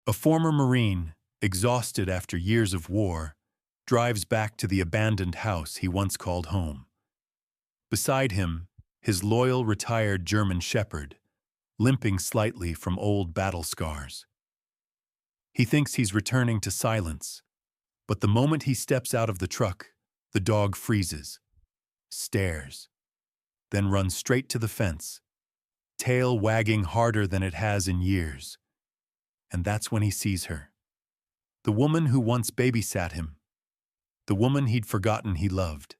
A former Marine, exhausted after years of war, drives back to the abandoned house he once called home. Beside him, his loyal retired German shepherd, limping slightly from old battle scars. He thinks he's returning to silence, but the moment he steps out of the truck, the dog freezes, stares, then runs straight to the fence, tail wagging harder than it has in years. And that's when he sees her. The woman who once babysat him. The woman he'd forgotten he loved.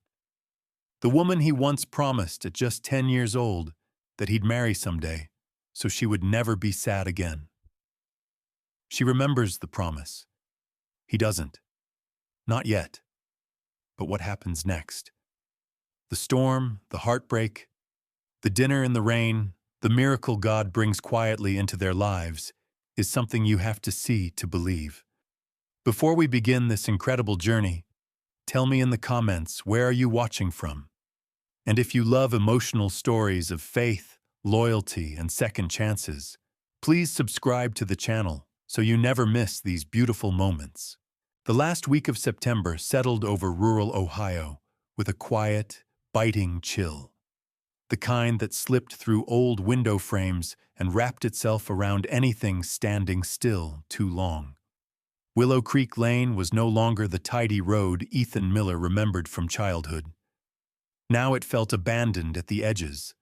The woman he once promised at just 10 years old that he'd marry someday, so she would never be sad again. She remembers the promise. He doesn't. Not yet. But what happens next? The storm, the heartbreak, the dinner in the rain, the miracle God brings quietly into their lives is something you have to see to believe. Before we begin this incredible journey, tell me in the comments, where are you watching from? And if you love emotional stories of faith, loyalty, and second chances, please subscribe to the channel so you never miss these beautiful moments. The last week of September settled over rural Ohio with a quiet, biting chill. The kind that slipped through old window frames and wrapped itself around anything standing still too long. Willow Creek Lane was no longer the tidy road Ethan Miller remembered from childhood. Now it felt abandoned at the edges,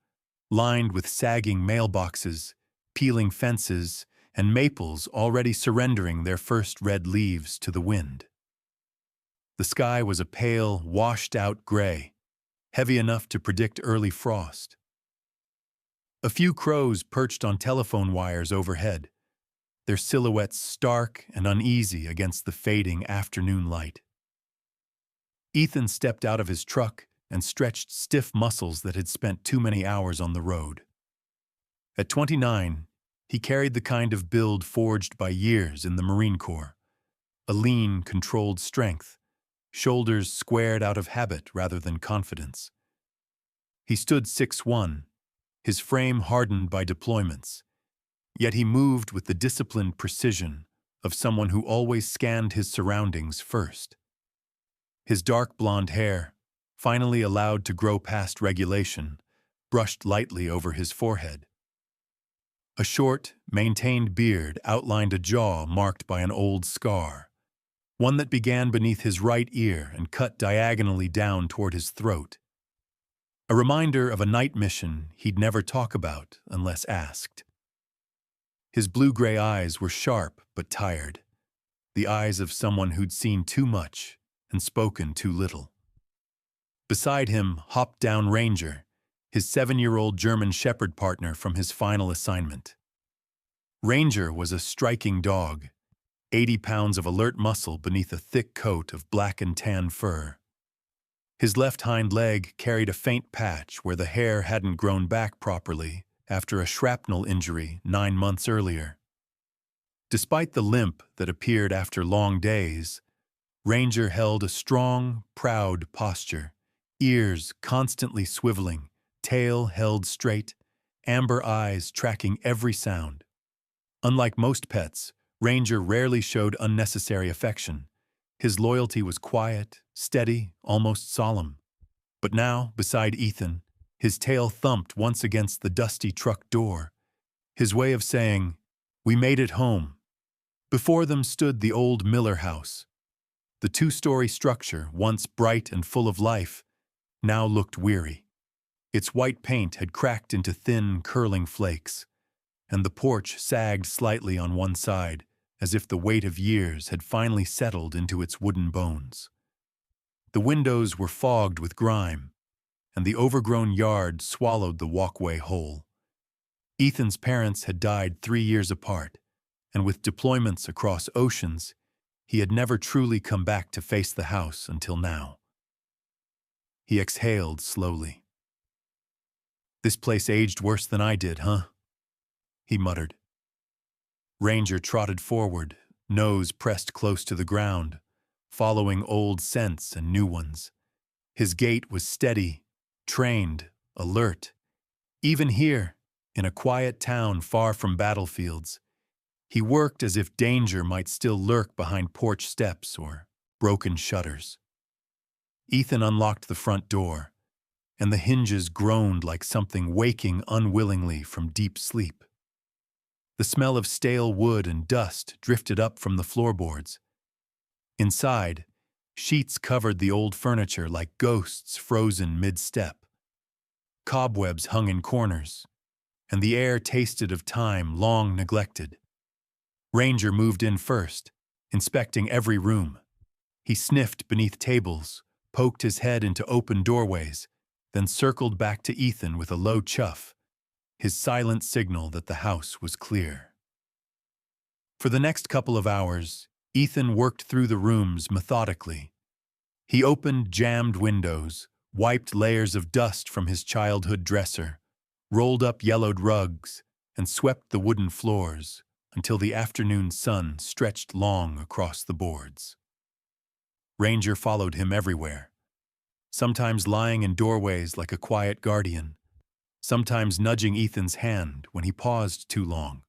lined with sagging mailboxes, peeling fences, and maples already surrendering their first red leaves to the wind. The sky was a pale, washed-out gray, heavy enough to predict early frost. A few crows perched on telephone wires overhead, their silhouettes stark and uneasy against the fading afternoon light. Ethan stepped out of his truck and stretched stiff muscles that had spent too many hours on the road. At 29, he carried the kind of build forged by years in the Marine Corps, a lean, controlled strength, shoulders squared out of habit rather than confidence. He stood 6'1", his frame hardened by deployments, yet he moved with the disciplined precision of someone who always scanned his surroundings first. His dark blonde hair, finally allowed to grow past regulation, brushed lightly over his forehead. A short, maintained beard outlined a jaw marked by an old scar, one that began beneath his right ear and cut diagonally down toward his throat. A reminder of a night mission he'd never talk about unless asked. His blue-gray eyes were sharp but tired, the eyes of someone who'd seen too much and spoken too little. Beside him hopped down Ranger, his 7-year-old German shepherd partner from his final assignment. Ranger was a striking dog, 80 pounds of alert muscle beneath a thick coat of black and tan fur. His left hind leg carried a faint patch where the hair hadn't grown back properly after a shrapnel injury 9 months earlier. Despite the limp that appeared after long days, Ranger held a strong, proud posture, ears constantly swiveling, tail held straight, amber eyes tracking every sound. Unlike most pets, Ranger rarely showed unnecessary affection. His loyalty was quiet, steady, almost solemn. But now, beside Ethan, his tail thumped once against the dusty truck door, his way of saying, "We made it home." Before them stood the old Miller house. The 2-story structure, once bright and full of life, now looked weary. Its white paint had cracked into thin, curling flakes, and the porch sagged slightly on one side, as if the weight of years had finally settled into its wooden bones. The windows were fogged with grime, and the overgrown yard swallowed the walkway whole. Ethan's parents had died 3 years apart, and with deployments across oceans, he had never truly come back to face the house until now. He exhaled slowly. "This place aged worse than I did, huh?" he muttered. Ranger trotted forward, nose pressed close to the ground, following old scents and new ones. His gait was steady, trained, alert. Even here, in a quiet town far from battlefields, He worked as if danger might still lurk behind porch steps or broken shutters. Ethan unlocked the front door, and the hinges groaned like something waking unwillingly from deep sleep. The smell of stale wood and dust drifted up from the floorboards. Inside, sheets covered the old furniture like ghosts frozen mid-step. Cobwebs hung in corners, and the air tasted of time long neglected. Ranger moved in first, inspecting every room. He sniffed beneath tables, poked his head into open doorways, then circled back to Ethan with a low chuff, his silent signal that the house was clear. For the next couple of hours, Ethan worked through the rooms methodically. He opened jammed windows, wiped layers of dust from his childhood dresser, rolled up yellowed rugs, and swept the wooden floors until the afternoon sun stretched long across the boards. Ranger followed him everywhere, sometimes lying in doorways like a quiet guardian, sometimes nudging Ethan's hand when he paused too long,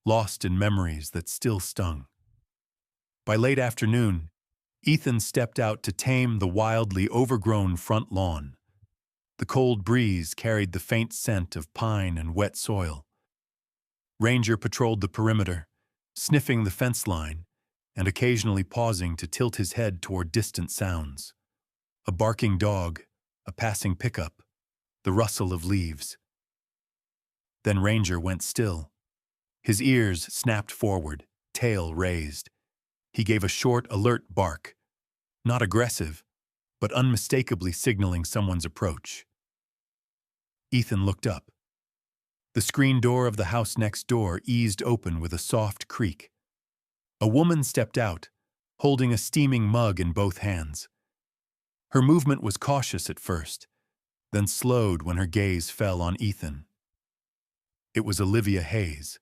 lost in memories that still stung. By late afternoon, Ethan stepped out to tame the wildly overgrown front lawn. The cold breeze carried the faint scent of pine and wet soil. Ranger patrolled the perimeter, sniffing the fence line and occasionally pausing to tilt his head toward distant sounds. A barking dog, a passing pickup, the rustle of leaves. Then Ranger went still. His ears snapped forward, tail raised. He gave a short, alert bark, not aggressive, but unmistakably signaling someone's approach. Ethan looked up. The screen door of the house next door eased open with a soft creak. A woman stepped out, holding a steaming mug in both hands. Her movement was cautious at first, then slowed when her gaze fell on Ethan. It was Olivia Hayes.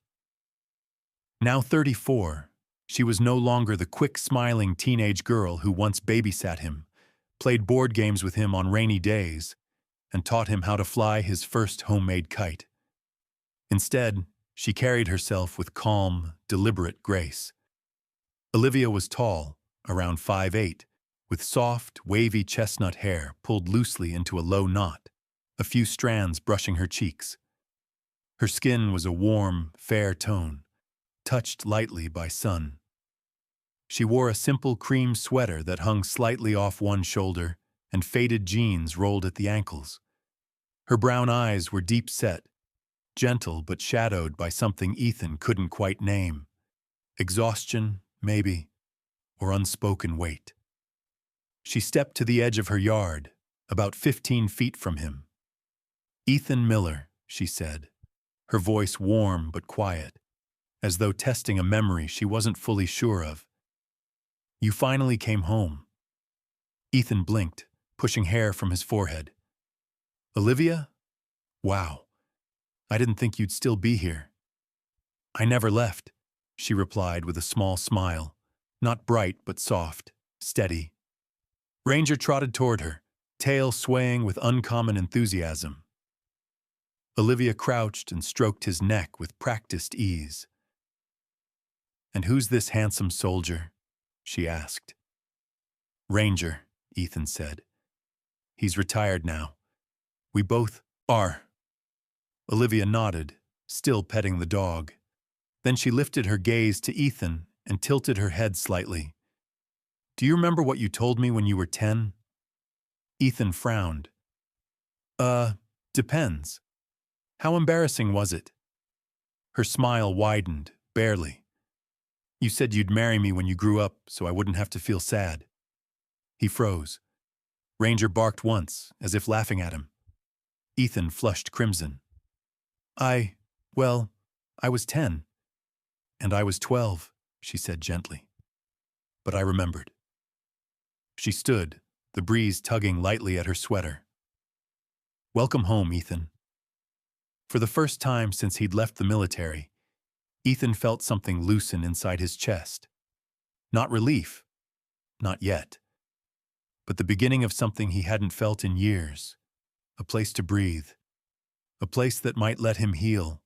Now 34, she was no longer the quick-smiling teenage girl who once babysat him, played board games with him on rainy days, and taught him how to fly his first homemade kite. Instead, she carried herself with calm, deliberate grace. Olivia was tall, around 5'8", with soft, wavy chestnut hair pulled loosely into a low knot, a few strands brushing her cheeks. Her skin was a warm, fair tone, touched lightly by sun. She wore a simple cream sweater that hung slightly off one shoulder and faded jeans rolled at the ankles. Her brown eyes were deep-set, gentle but shadowed by something Ethan couldn't quite name. Exhaustion, maybe, or unspoken weight. She stepped to the edge of her yard, about 15 feet from him. "Ethan Miller," she said, her voice warm but quiet, as though testing a memory she wasn't fully sure of. "You finally came home." Ethan blinked, pushing hair from his forehead. "Olivia? Wow. I didn't think you'd still be here." "I never left," she replied with a small smile, not bright but soft, steady. Ranger trotted toward her, tail swaying with uncommon enthusiasm. Olivia crouched and stroked his neck with practiced ease. "And who's this handsome soldier?" she asked. "Ranger," Ethan said. "He's retired now. We both are." Olivia nodded, still petting the dog. Then she lifted her gaze to Ethan and tilted her head slightly. "Do you remember what you told me when you were 10? Ethan frowned. Depends. How embarrassing was it?" Her smile widened, barely. "You said you'd marry me when you grew up so I wouldn't have to feel sad." He froze. Ranger barked once, as if laughing at him. Ethan flushed crimson. Well, I was 10. And I was 12, she said gently. But I remembered. She stood, the breeze tugging lightly at her sweater. "Welcome home, Ethan." For the first time since he'd left the military, Ethan felt something loosen inside his chest. Not relief, not yet, but the beginning of something he hadn't felt in years. A place to breathe. A place that might let him heal.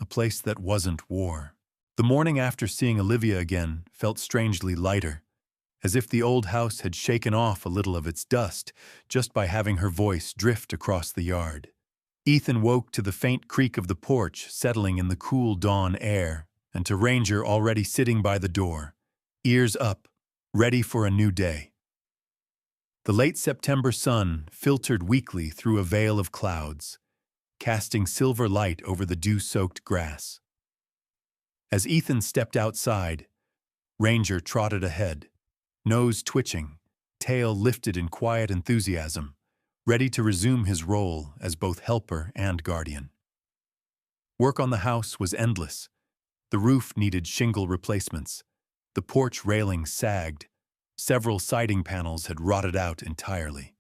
A place that wasn't war. The morning after seeing Olivia again felt strangely lighter, as if the old house had shaken off a little of its dust just by having her voice drift across the yard. Ethan woke to the faint creak of the porch settling in the cool dawn air, and to Ranger already sitting by the door, ears up, ready for a new day. The late September sun filtered weakly through a veil of clouds, casting silver light over the dew-soaked grass. As Ethan stepped outside, Ranger trotted ahead, nose twitching, tail lifted in quiet enthusiasm, ready to resume his role as both helper and guardian. Work on the house was endless. The roof needed shingle replacements. The porch railing sagged. Several siding panels had rotted out entirely.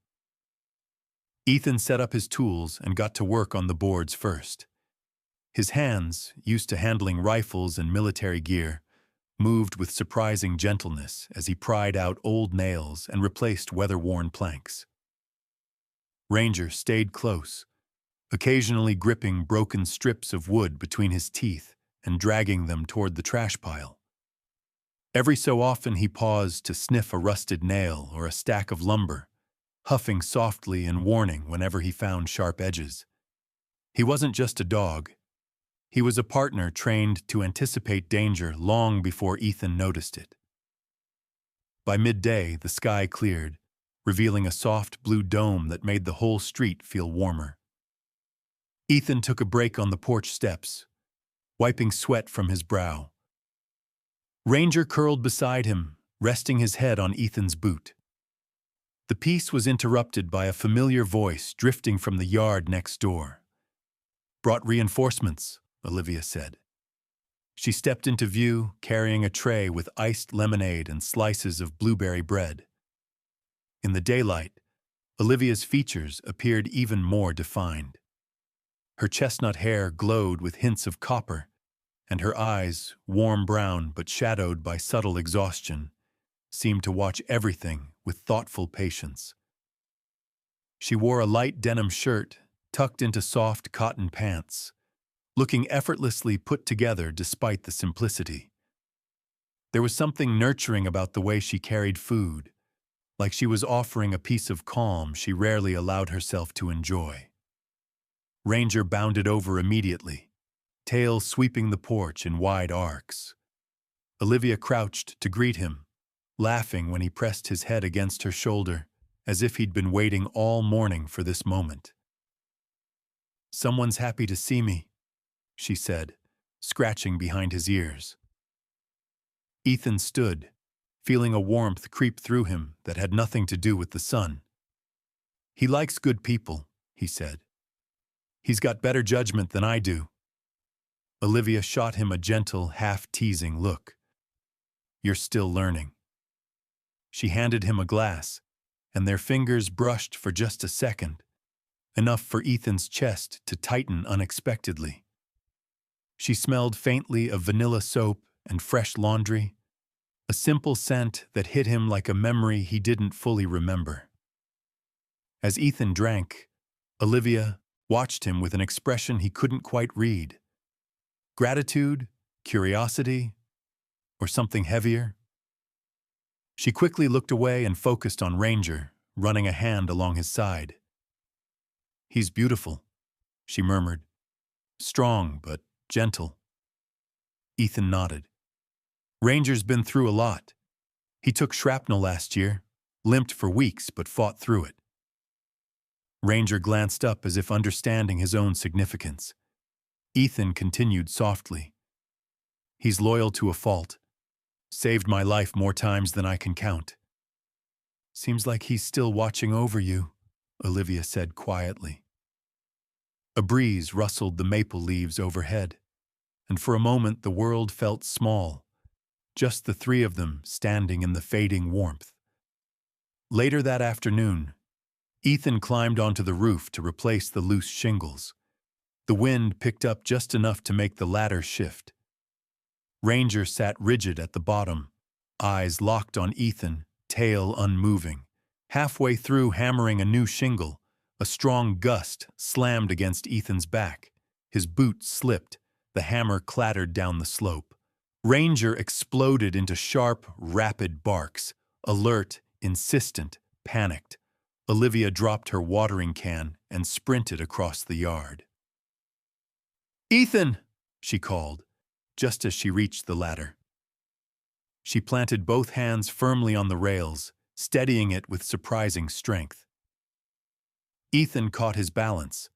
Ethan set up his tools and got to work on the boards first. His hands, used to handling rifles and military gear, moved with surprising gentleness as he pried out old nails and replaced weather-worn planks. Ranger stayed close, occasionally gripping broken strips of wood between his teeth and dragging them toward the trash pile. Every so often he paused to sniff a rusted nail or a stack of lumber, huffing softly in warning whenever he found sharp edges. He wasn't just a dog. He was a partner trained to anticipate danger long before Ethan noticed it. By midday, the sky cleared, revealing a soft blue dome that made the whole street feel warmer. Ethan took a break on the porch steps, wiping sweat from his brow. Ranger curled beside him, resting his head on Ethan's boot. The peace was interrupted by a familiar voice drifting from the yard next door. "Brought reinforcements," Olivia said. She stepped into view, carrying a tray with iced lemonade and slices of blueberry bread. In the daylight, Olivia's features appeared even more defined. Her chestnut hair glowed with hints of copper, and her eyes, warm brown but shadowed by subtle exhaustion, seemed to watch everything with thoughtful patience. She wore a light denim shirt tucked into soft cotton pants, looking effortlessly put together despite the simplicity. There was something nurturing about the way she carried food, like she was offering a piece of calm she rarely allowed herself to enjoy. Ranger bounded over immediately, tail sweeping the porch in wide arcs. Olivia crouched to greet him, laughing when he pressed his head against her shoulder, as if he'd been waiting all morning for this moment. "Someone's happy to see me," she said, scratching behind his ears. Ethan stood, feeling a warmth creep through him that had nothing to do with the sun. "He likes good people," he said. "He's got better judgment than I do." Olivia shot him a gentle, half-teasing look. "You're still learning." She handed him a glass, and their fingers brushed for just a second, enough for Ethan's chest to tighten unexpectedly. She smelled faintly of vanilla soap and fresh laundry, a simple scent that hit him like a memory he didn't fully remember. As Ethan drank, Olivia watched him with an expression he couldn't quite read. Gratitude, curiosity, or something heavier? She quickly looked away and focused on Ranger, running a hand along his side. "He's beautiful," she murmured. "Strong, but gentle." Ethan nodded. "Ranger's been through a lot. He took shrapnel last year, limped for weeks but fought through it." Ranger glanced up as if understanding his own significance. Ethan continued softly. "He's loyal to a fault. Saved my life more times than I can count." "Seems like he's still watching over you," Olivia said quietly. A breeze rustled the maple leaves overhead, and for a moment the world felt small, just the three of them standing in the fading warmth. Later that afternoon, Ethan climbed onto the roof to replace the loose shingles. The wind picked up just enough to make the ladder shift. Ranger sat rigid at the bottom, eyes locked on Ethan, tail unmoving. Halfway through hammering a new shingle, a strong gust slammed against Ethan's back. His boot slipped, the hammer clattered down the slope. Ranger exploded into sharp, rapid barks, alert, insistent, panicked. Olivia dropped her watering can and sprinted across the yard. "Ethan!" she called, just as she reached the ladder. She planted both hands firmly on the rails, steadying it with surprising strength. Ethan caught his balance,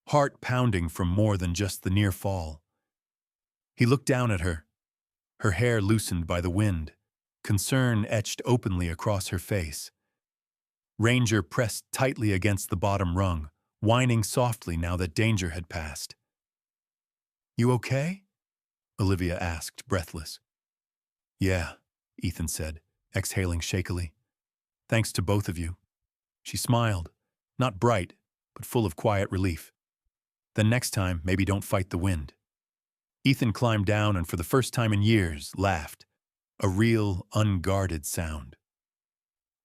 heart pounding from more than just the near fall. He looked down at her, her hair loosened by the wind, concern etched openly across her face. Ranger pressed tightly against the bottom rung, whining softly now that danger had passed. "You okay?" Olivia asked, breathless. "Yeah," Ethan said, exhaling shakily. "Thanks to both of you." She smiled, not bright, but full of quiet relief. "Then next time, maybe don't fight the wind." Ethan climbed down and for the first time in years, laughed. A real, unguarded sound.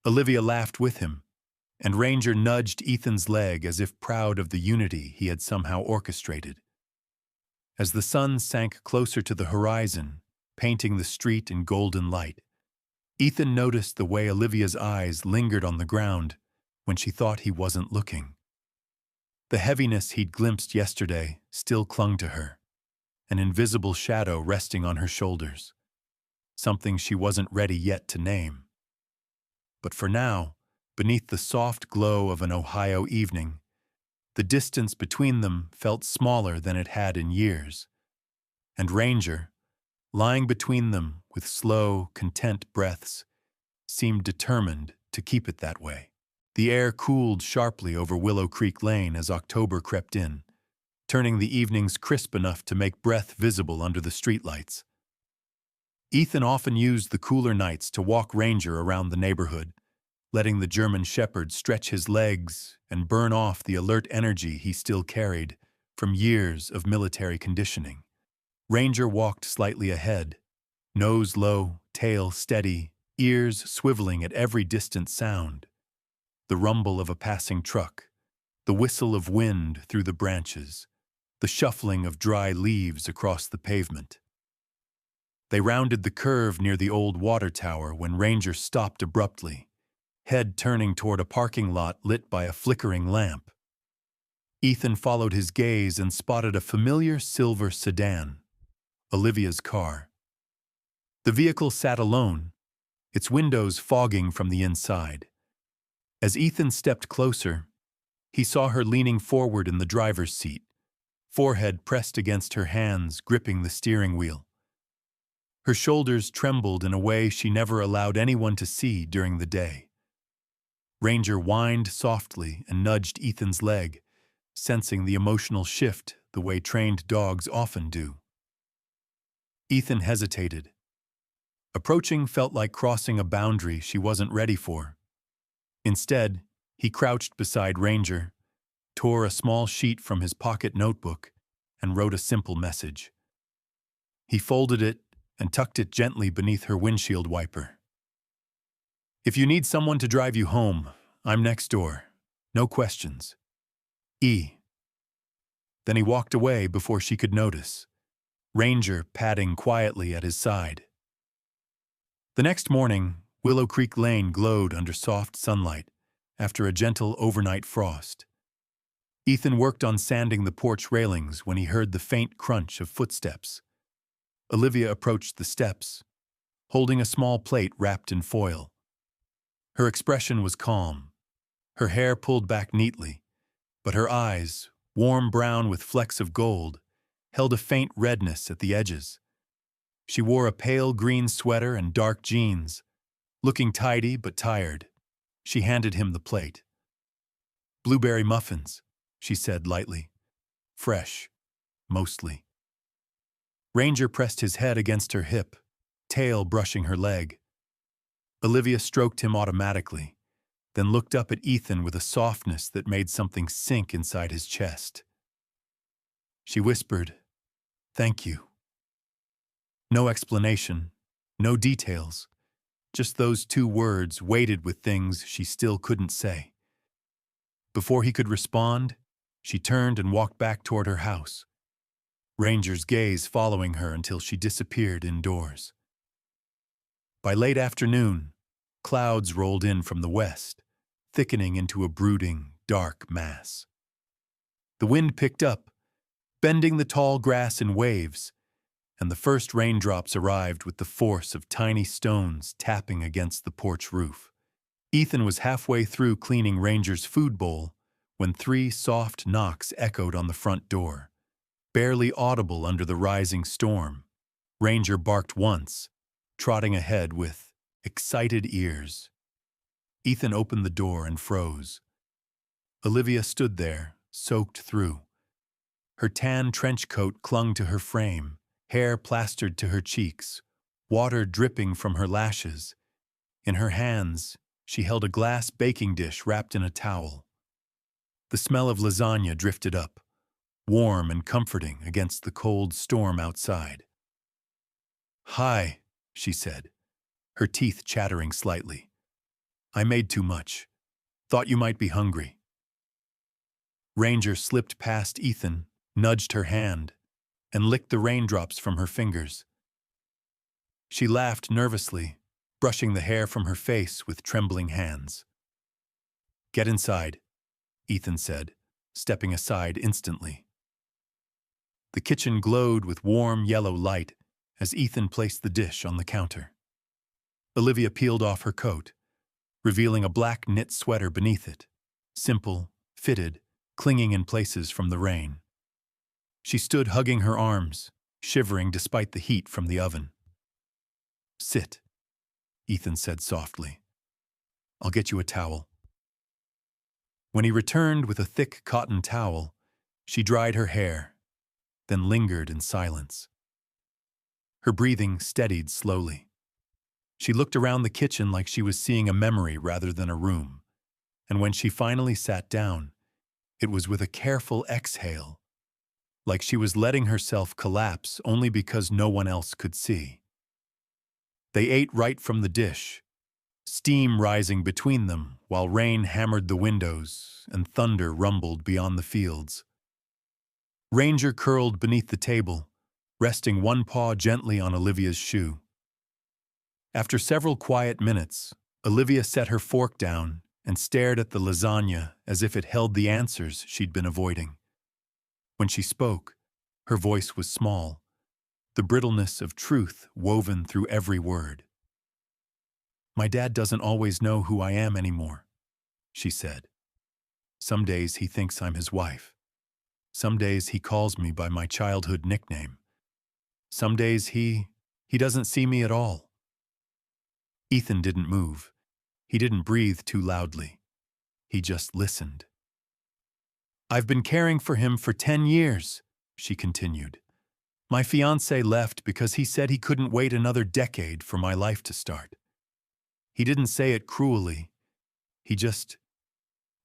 Olivia laughed with him, and Ranger nudged Ethan's leg as if proud of the unity he had somehow orchestrated. As the sun sank closer to the horizon, painting the street in golden light, Ethan noticed the way Olivia's eyes lingered on the ground when she thought he wasn't looking. The heaviness he'd glimpsed yesterday still clung to her, an invisible shadow resting on her shoulders, something she wasn't ready yet to name. But for now, beneath the soft glow of an Ohio evening, the distance between them felt smaller than it had in years, and Ranger, lying between them with slow, content breaths, seemed determined to keep it that way. The air cooled sharply over Willow Creek Lane as October crept in, turning the evenings crisp enough to make breath visible under the streetlights. Ethan often used the cooler nights to walk Ranger around the neighborhood, letting the German Shepherd stretch his legs and burn off the alert energy he still carried from years of military conditioning. Ranger walked slightly ahead, nose low, tail steady, ears swiveling at every distant sound. The rumble of a passing truck, the whistle of wind through the branches, the shuffling of dry leaves across the pavement. They rounded the curve near the old water tower when Ranger stopped abruptly, head turning toward a parking lot lit by a flickering lamp. Ethan followed his gaze and spotted a familiar silver sedan, Olivia's car. The vehicle sat alone, its windows fogging from the inside. As Ethan stepped closer, he saw her leaning forward in the driver's seat, forehead pressed against her hands gripping the steering wheel. Her shoulders trembled in a way she never allowed anyone to see during the day. Ranger whined softly and nudged Ethan's leg, sensing the emotional shift the way trained dogs often do. Ethan hesitated. Approaching felt like crossing a boundary she wasn't ready for. Instead, he crouched beside Ranger, tore a small sheet from his pocket notebook, and wrote a simple message. He folded it and tucked it gently beneath her windshield wiper. "If you need someone to drive you home, I'm next door. No questions. E." Then he walked away before she could notice, Ranger padding quietly at his side. The next morning, Willow Creek Lane glowed under soft sunlight after a gentle overnight frost. Ethan worked on sanding the porch railings when he heard the faint crunch of footsteps. Olivia approached the steps, holding a small plate wrapped in foil. Her expression was calm, her hair pulled back neatly, but her eyes, warm brown with flecks of gold, held a faint redness at the edges. She wore a pale green sweater and dark jeans. Looking tidy but tired, she handed him the plate. "Blueberry muffins," she said lightly. "Fresh, mostly." Ranger pressed his head against her hip, tail brushing her leg. Olivia stroked him automatically, then looked up at Ethan with a softness that made something sink inside his chest. She whispered, "Thank you." No explanation, no details, just those two words weighted with things she still couldn't say. Before he could respond, she turned and walked back toward her house. Ranger's gaze following her until she disappeared indoors. By late afternoon, clouds rolled in from the west, thickening into a brooding, dark mass. The wind picked up, bending the tall grass in waves, and the first raindrops arrived with the force of tiny stones tapping against the porch roof. Ethan was halfway through cleaning Ranger's food bowl when 3 soft knocks echoed on the front door. Barely audible under the rising storm, Ranger barked once, trotting ahead with excited ears. Ethan opened the door and froze. Olivia stood there, soaked through. Her tan trench coat clung to her frame, hair plastered to her cheeks, water dripping from her lashes. In her hands, she held a glass baking dish wrapped in a towel. The smell of lasagna drifted up, warm and comforting against the cold storm outside. "Hi," she said, her teeth chattering slightly. "I made too much. Thought you might be hungry." Ranger slipped past Ethan, nudged her hand, and licked the raindrops from her fingers. She laughed nervously, brushing the hair from her face with trembling hands. "Get inside," Ethan said, stepping aside instantly. The kitchen glowed with warm yellow light as Ethan placed the dish on the counter. Olivia peeled off her coat, revealing a black knit sweater beneath it, simple, fitted, clinging in places from the rain. She stood hugging her arms, shivering despite the heat from the oven. "Sit," Ethan said softly. "I'll get you a towel." When he returned with a thick cotton towel, she dried her hair, then lingered in silence. Her breathing steadied slowly. She looked around the kitchen like she was seeing a memory rather than a room, and when she finally sat down, it was with a careful exhale, like she was letting herself collapse only because no one else could see. They ate right from the dish, steam rising between them while rain hammered the windows and thunder rumbled beyond the fields. Ranger curled beneath the table, resting one paw gently on Olivia's shoe. After several quiet minutes, Olivia set her fork down and stared at the lasagna as if it held the answers she'd been avoiding. When she spoke, her voice was small, the brittleness of truth woven through every word. "My dad doesn't always know who I am anymore," she said. "Some days he thinks I'm his wife. Some days he calls me by my childhood nickname. Some days he doesn't see me at all." Ethan didn't move. He didn't breathe too loudly. He just listened. "I've been caring for him for 10 years, she continued. "My fiancé left because he said he couldn't wait another decade for my life to start. He didn't say it cruelly. He just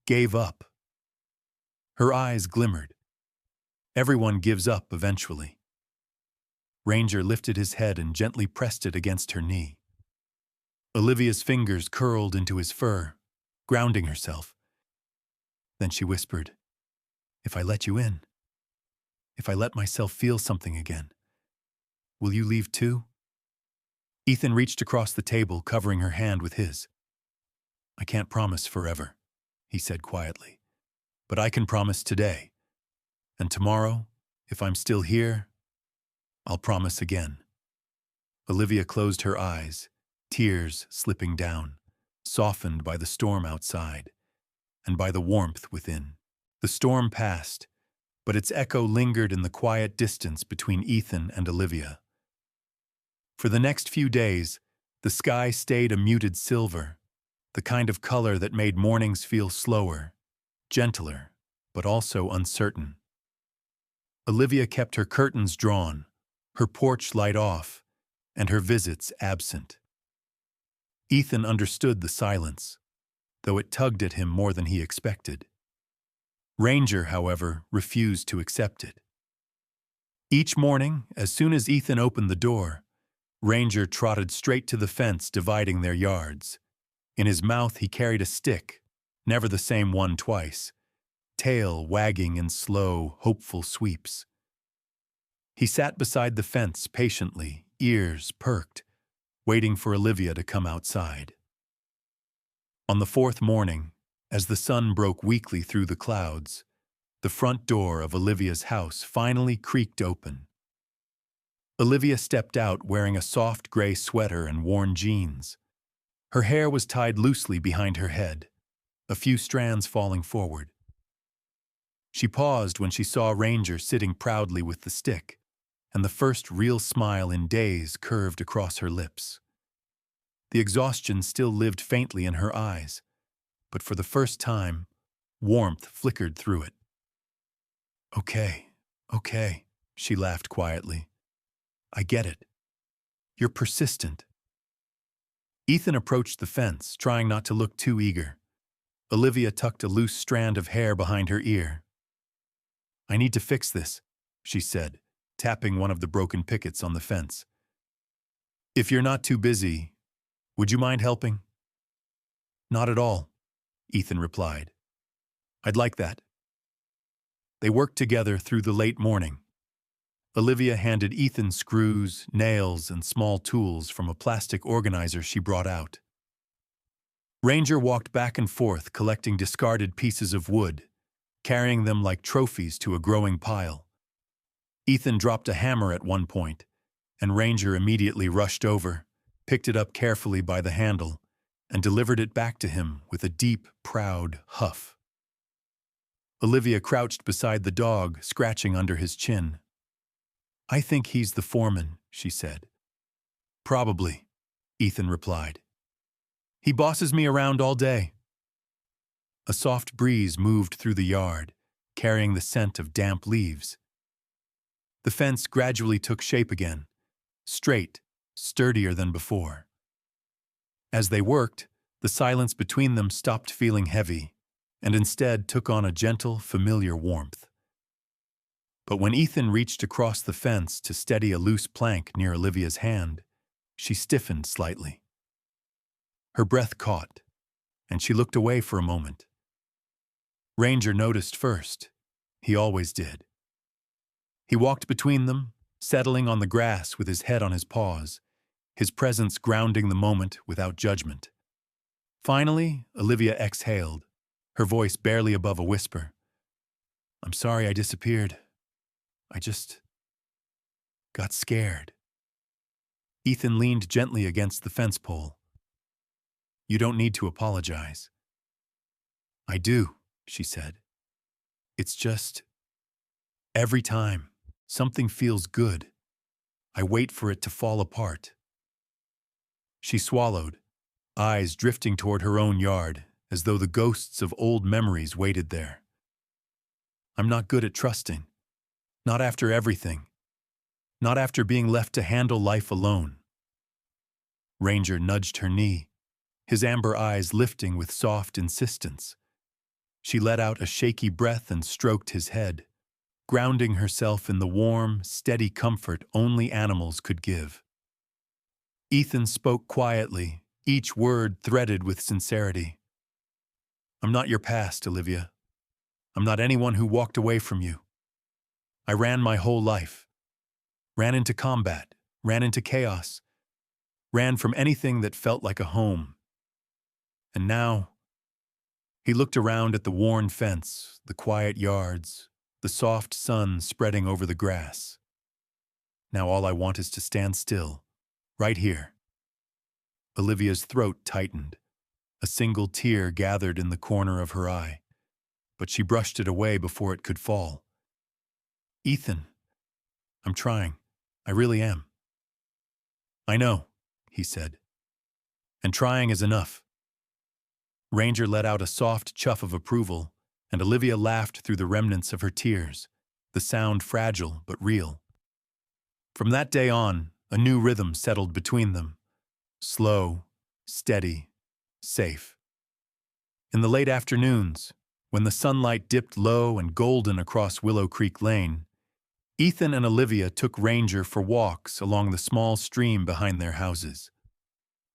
gave up." Her eyes glimmered. Everyone gives up eventually. Ranger lifted his head and gently pressed it against her knee. Olivia's fingers curled into his fur, grounding herself. Then she whispered, "If I let you in, if I let myself feel something again, will you leave too?" Ethan reached across the table, covering her hand with his. "I can't promise forever," he said quietly, "but I can promise today. And tomorrow, if I'm still here, I'll promise again." Olivia closed her eyes, tears slipping down, softened by the storm outside and by the warmth within. The storm passed, but its echo lingered in the quiet distance between Ethan and Olivia. For the next few days, the sky stayed a muted silver, the kind of color that made mornings feel slower, gentler, but also uncertain. Olivia kept her curtains drawn, her porch light off, and her visits absent. Ethan understood the silence, though it tugged at him more than he expected. Ranger, however, refused to accept it. Each morning, as soon as Ethan opened the door, Ranger trotted straight to the fence dividing their yards. In his mouth he carried a stick, never the same one twice, tail wagging in slow, hopeful sweeps. He sat beside the fence patiently, ears perked, waiting for Olivia to come outside. On the fourth morning, as the sun broke weakly through the clouds, the front door of Olivia's house finally creaked open. Olivia stepped out wearing a soft gray sweater and worn jeans. Her hair was tied loosely behind her head, a few strands falling forward. She paused when she saw Ranger sitting proudly with the stick, and the first real smile in days curved across her lips. The exhaustion still lived faintly in her eyes, but for the first time, warmth flickered through it. Okay, she laughed quietly. I get it. You're persistent. Ethan approached the fence, trying not to look too eager. Olivia tucked a loose strand of hair behind her ear. I need to fix this, she said, tapping one of the broken pickets on the fence. If you're not too busy, would you mind helping? Not at all, Ethan replied. I'd like that. They worked together through the late morning. Olivia handed Ethan screws, nails, and small tools from a plastic organizer she brought out. Ranger walked back and forth collecting discarded pieces of wood, carrying them like trophies to a growing pile. Ethan dropped a hammer at one point, and Ranger immediately rushed over, picked it up carefully by the handle, and delivered it back to him with a deep, proud huff. Olivia crouched beside the dog, scratching under his chin. I think he's the foreman, she said. Probably, Ethan replied. He bosses me around all day. A soft breeze moved through the yard, carrying the scent of damp leaves. The fence gradually took shape again, straight, sturdier than before. As they worked, the silence between them stopped feeling heavy, and instead took on a gentle, familiar warmth. But when Ethan reached across the fence to steady a loose plank near Olivia's hand, she stiffened slightly. Her breath caught, and she looked away for a moment. Ranger noticed first. He always did. He walked between them, settling on the grass with his head on his paws, his presence grounding the moment without judgment. Finally, Olivia exhaled, her voice barely above a whisper. I'm sorry I disappeared. I just got scared. Ethan leaned gently against the fence pole. You don't need to apologize. I do, she said. It's just, every time something feels good, I wait for it to fall apart. She swallowed, eyes drifting toward her own yard, as though the ghosts of old memories waited there. I'm not good at trusting. Not after everything. Not after being left to handle life alone. Ranger nudged her knee, his amber eyes lifting with soft insistence. She let out a shaky breath and stroked his head, grounding herself in the warm, steady comfort only animals could give. Ethan spoke quietly, each word threaded with sincerity. I'm not your past, Olivia. I'm not anyone who walked away from you. I ran my whole life. Ran into combat, ran into chaos, ran from anything that felt like a home. And now, he looked around at the worn fence, the quiet yards, the soft sun spreading over the grass. Now all I want is to stand still, right here. Olivia's throat tightened. A single tear gathered in the corner of her eye, but she brushed it away before it could fall. Ethan, I'm trying. I really am. I know, he said. And trying is enough. Ranger let out a soft chuff of approval, and Olivia laughed through the remnants of her tears, the sound fragile but real. From that day on, a new rhythm settled between them. Slow, steady, safe. In the late afternoons, when the sunlight dipped low and golden across Willow Creek Lane, Ethan and Olivia took Ranger for walks along the small stream behind their houses.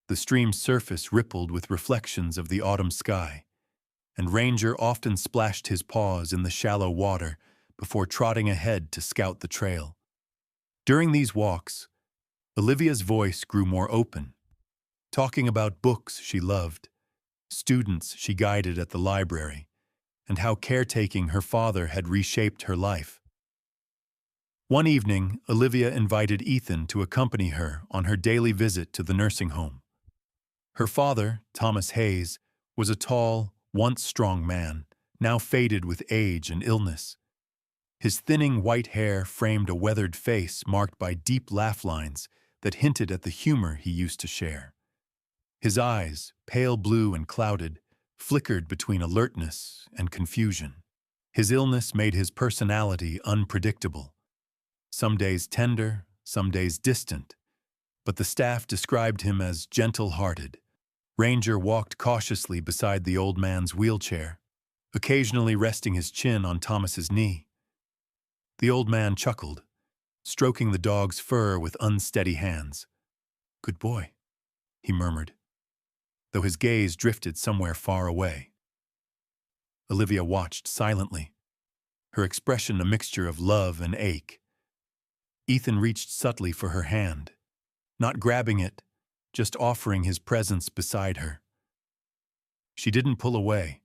The stream's surface rippled with reflections of the autumn sky, and Ranger often splashed his paws in the shallow water before trotting ahead to scout the trail. During these walks, Olivia's voice grew more open, talking about books she loved, students she guided at the library, and how caretaking her father had reshaped her life. One evening, Olivia invited Ethan to accompany her on her daily visit to the nursing home. Her father, Thomas Hayes, was a tall, once strong man, now faded with age and illness. His thinning white hair framed a weathered face marked by deep laugh lines that hinted at the humor he used to share. His eyes, pale blue and clouded, flickered between alertness and confusion. His illness made his personality unpredictable. Some days tender, some days distant, but the staff described him as gentle-hearted. Ranger walked cautiously beside the old man's wheelchair, occasionally resting his chin on Thomas's knee. The old man chuckled, stroking the dog's fur with unsteady hands. "Good boy," he murmured, though his gaze drifted somewhere far away. Olivia watched silently, her expression a mixture of love and ache. Ethan reached subtly for her hand, not grabbing it, just offering his presence beside her. She didn't pull away.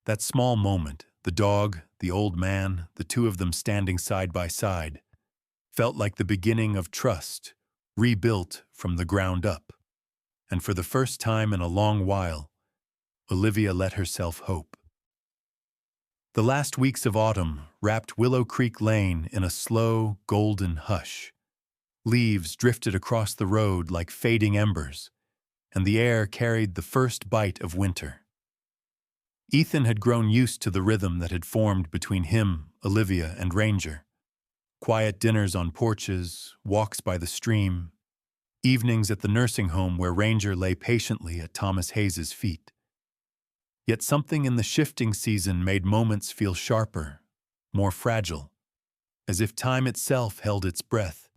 That small moment, the dog, the old man, the two of them standing side by side, felt like the beginning of trust, rebuilt from the ground up. And for the first time in a long while, Olivia let herself hope. The last weeks of autumn wrapped Willow Creek Lane in a slow, golden hush. Leaves drifted across the road like fading embers, and the air carried the first bite of winter. Ethan had grown used to the rhythm that had formed between him, Olivia, and Ranger. Quiet dinners on porches, walks by the stream, evenings at the nursing home where Ranger lay patiently at Thomas Hayes's feet. Yet something in the shifting season made moments feel sharper, more fragile, as if time itself held its breath,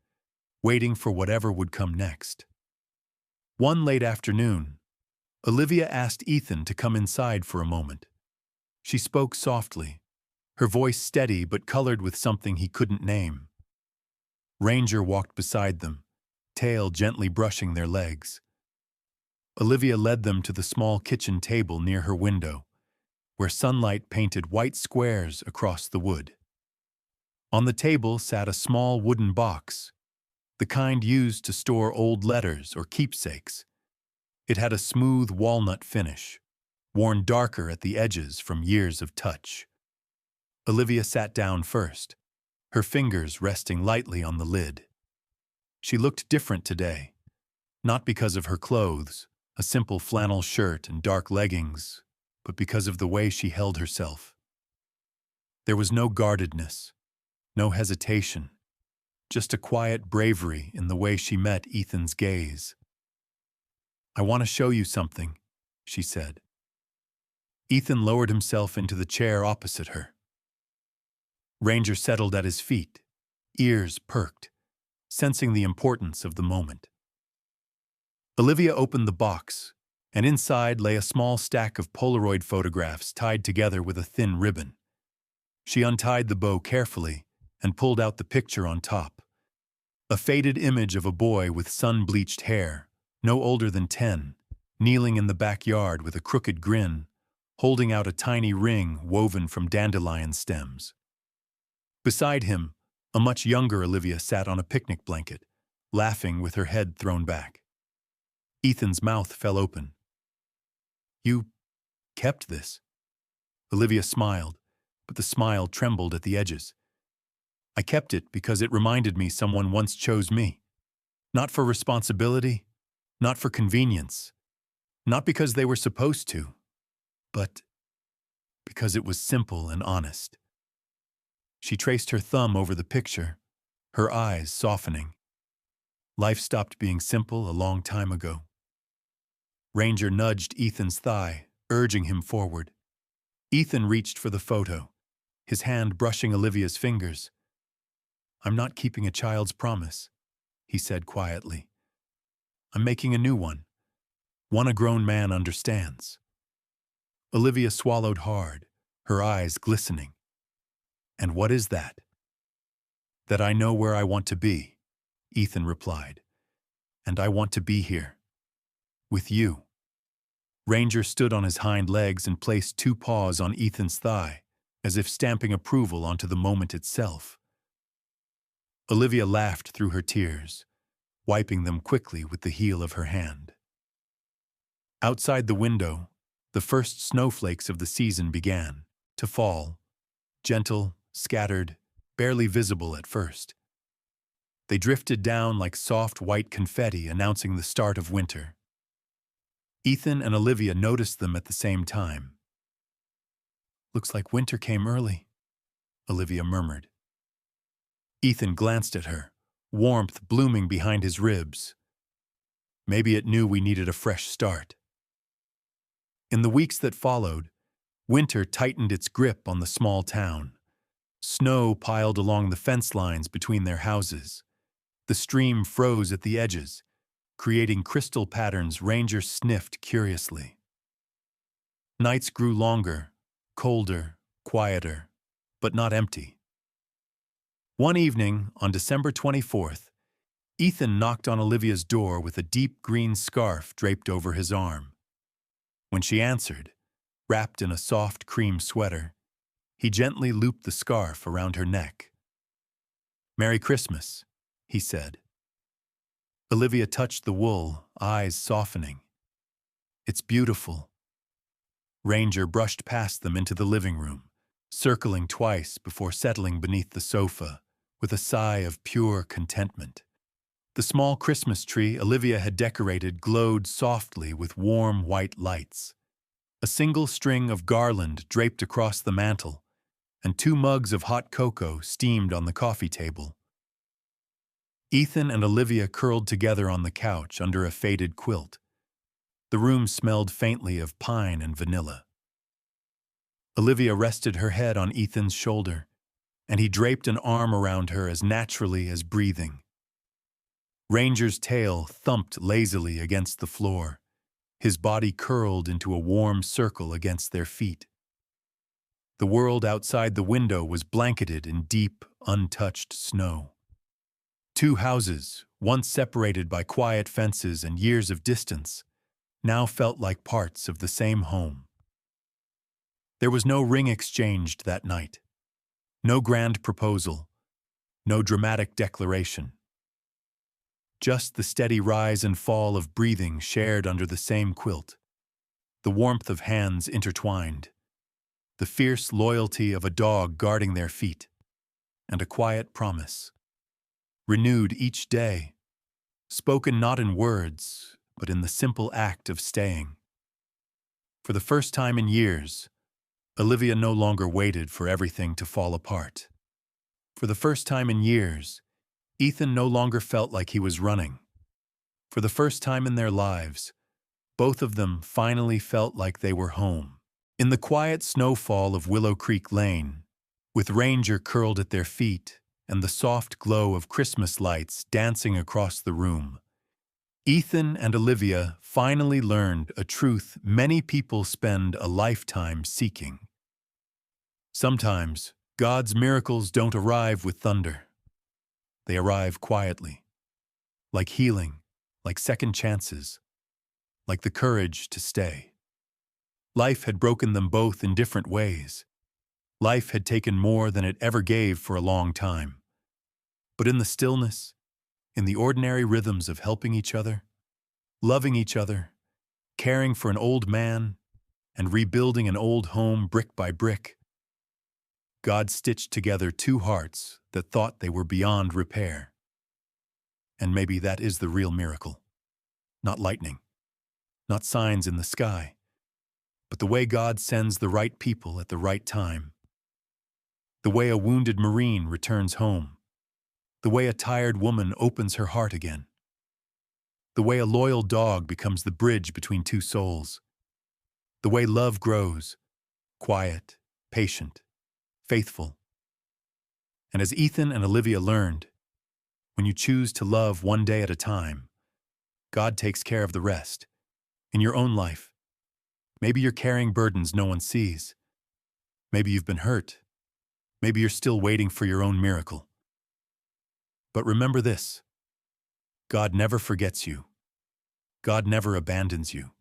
waiting for whatever would come next. One late afternoon, Olivia asked Ethan to come inside for a moment. She spoke softly, her voice steady but colored with something he couldn't name. Ranger walked beside them, tail gently brushing their legs. Olivia led them to the small kitchen table near her window, where sunlight painted white squares across the wood. On the table sat a small wooden box, the kind used to store old letters or keepsakes. It had a smooth walnut finish, worn darker at the edges from years of touch. Olivia sat down first, her fingers resting lightly on the lid. She looked different today, not because of her clothes, a simple flannel shirt and dark leggings, but because of the way she held herself. There was no guardedness, no hesitation, just a quiet bravery in the way she met Ethan's gaze. "I want to show you something," she said. Ethan lowered himself into the chair opposite her. Ranger settled at his feet, ears perked, sensing the importance of the moment. Olivia opened the box, and inside lay a small stack of Polaroid photographs tied together with a thin ribbon. She untied the bow carefully and pulled out the picture on top. A faded image of a boy with sun-bleached hair, no older than 10, kneeling in the backyard with a crooked grin, holding out a tiny ring woven from dandelion stems. Beside him, a much younger Olivia sat on a picnic blanket, laughing with her head thrown back. Ethan's mouth fell open. "You kept this?" Olivia smiled, but the smile trembled at the edges. "I kept it because it reminded me someone once chose me. Not for responsibility, not for convenience, not because they were supposed to, but because it was simple and honest." She traced her thumb over the picture, her eyes softening. Life stopped being simple a long time ago. Ranger nudged Ethan's thigh, urging him forward. Ethan reached for the photo, his hand brushing Olivia's fingers. "I'm not keeping a child's promise," he said quietly. "I'm making a new one a grown man understands." Olivia swallowed hard, her eyes glistening. "And what is that?" That I know where I want to be, Ethan replied. And I want to be here. With you. Ranger stood on his hind legs and placed two paws on Ethan's thigh, as if stamping approval onto the moment itself. Olivia laughed through her tears, wiping them quickly with the heel of her hand. Outside the window, the first snowflakes of the season began to fall, gentle, scattered, barely visible at first. They drifted down like soft white confetti announcing the start of winter. Ethan and Olivia noticed them at the same time. "Looks like winter came early," Olivia murmured. Ethan glanced at her, warmth blooming behind his ribs. Maybe it knew we needed a fresh start. In the weeks that followed, winter tightened its grip on the small town. Snow piled along the fence lines between their houses. The stream froze at the edges, creating crystal patterns Ranger sniffed curiously. Nights grew longer, colder, quieter, but not empty. One evening, on December 24th, Ethan knocked on Olivia's door with a deep green scarf draped over his arm. When she answered, wrapped in a soft cream sweater, he gently looped the scarf around her neck. "Merry Christmas," he said. Olivia touched the wool, eyes softening. "It's beautiful." Ranger brushed past them into the living room, circling twice before settling beneath the sofa, with a sigh of pure contentment. The small Christmas tree Olivia had decorated glowed softly with warm white lights. A single string of garland draped across the mantel, and 2 mugs of hot cocoa steamed on the coffee table. Ethan and Olivia curled together on the couch under a faded quilt. The room smelled faintly of pine and vanilla. Olivia rested her head on Ethan's shoulder, and he draped an arm around her as naturally as breathing. Ranger's tail thumped lazily against the floor. His body curled into a warm circle against their feet. The world outside the window was blanketed in deep, untouched snow. 2 houses, once separated by quiet fences and years of distance, now felt like parts of the same home. There was no ring exchanged that night. No grand proposal. No dramatic declaration. Just the steady rise and fall of breathing shared under the same quilt. The warmth of hands intertwined. The fierce loyalty of a dog guarding their feet. And a quiet promise. Renewed each day. Spoken not in words, but in the simple act of staying. For the first time in years, Olivia no longer waited for everything to fall apart. For the first time in years, Ethan no longer felt like he was running. For the first time in their lives, both of them finally felt like they were home. In the quiet snowfall of Willow Creek Lane, with Ranger curled at their feet and the soft glow of Christmas lights dancing across the room, Ethan and Olivia finally learned a truth many people spend a lifetime seeking. Sometimes, God's miracles don't arrive with thunder. They arrive quietly, like healing, like second chances, like the courage to stay. Life had broken them both in different ways. Life had taken more than it ever gave for a long time. But in the stillness, in the ordinary rhythms of helping each other, loving each other, caring for an old man, and rebuilding an old home brick by brick, God stitched together 2 hearts that thought they were beyond repair. And maybe that is the real miracle. Not lightning, not signs in the sky, but the way God sends the right people at the right time. The way a wounded Marine returns home. The way a tired woman opens her heart again. The way a loyal dog becomes the bridge between 2 souls. The way love grows, quiet, patient, faithful. And as Ethan and Olivia learned, when you choose to love one day at a time, God takes care of the rest. In your own life, maybe you're carrying burdens no one sees. Maybe you've been hurt. Maybe you're still waiting for your own miracle. But remember this: God never forgets you. God never abandons you.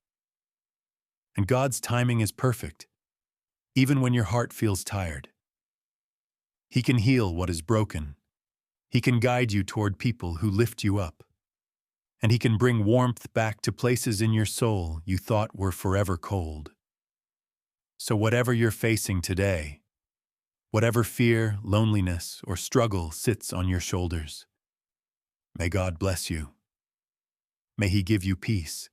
And God's timing is perfect, even when your heart feels tired. He can heal what is broken. He can guide you toward people who lift you up. And He can bring warmth back to places in your soul you thought were forever cold. So whatever you're facing today, whatever fear, loneliness, or struggle sits on your shoulders, may God bless you. May He give you peace.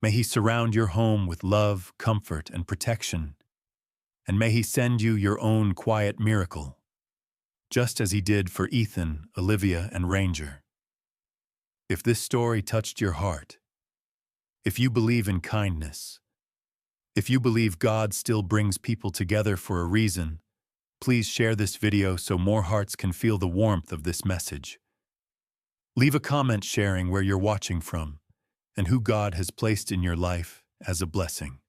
May He surround your home with love, comfort, and protection. And may He send you your own quiet miracle, just as He did for Ethan, Olivia, and Ranger. If this story touched your heart, if you believe in kindness, if you believe God still brings people together for a reason, please share this video so more hearts can feel the warmth of this message. Leave a comment sharing where you're watching from and who God has placed in your life as a blessing.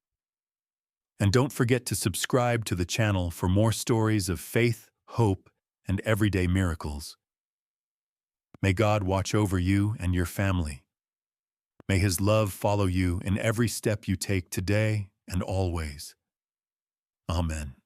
And don't forget to subscribe to the channel for more stories of faith, hope, and everyday miracles. May God watch over you and your family. May His love follow you in every step you take today and always. Amen.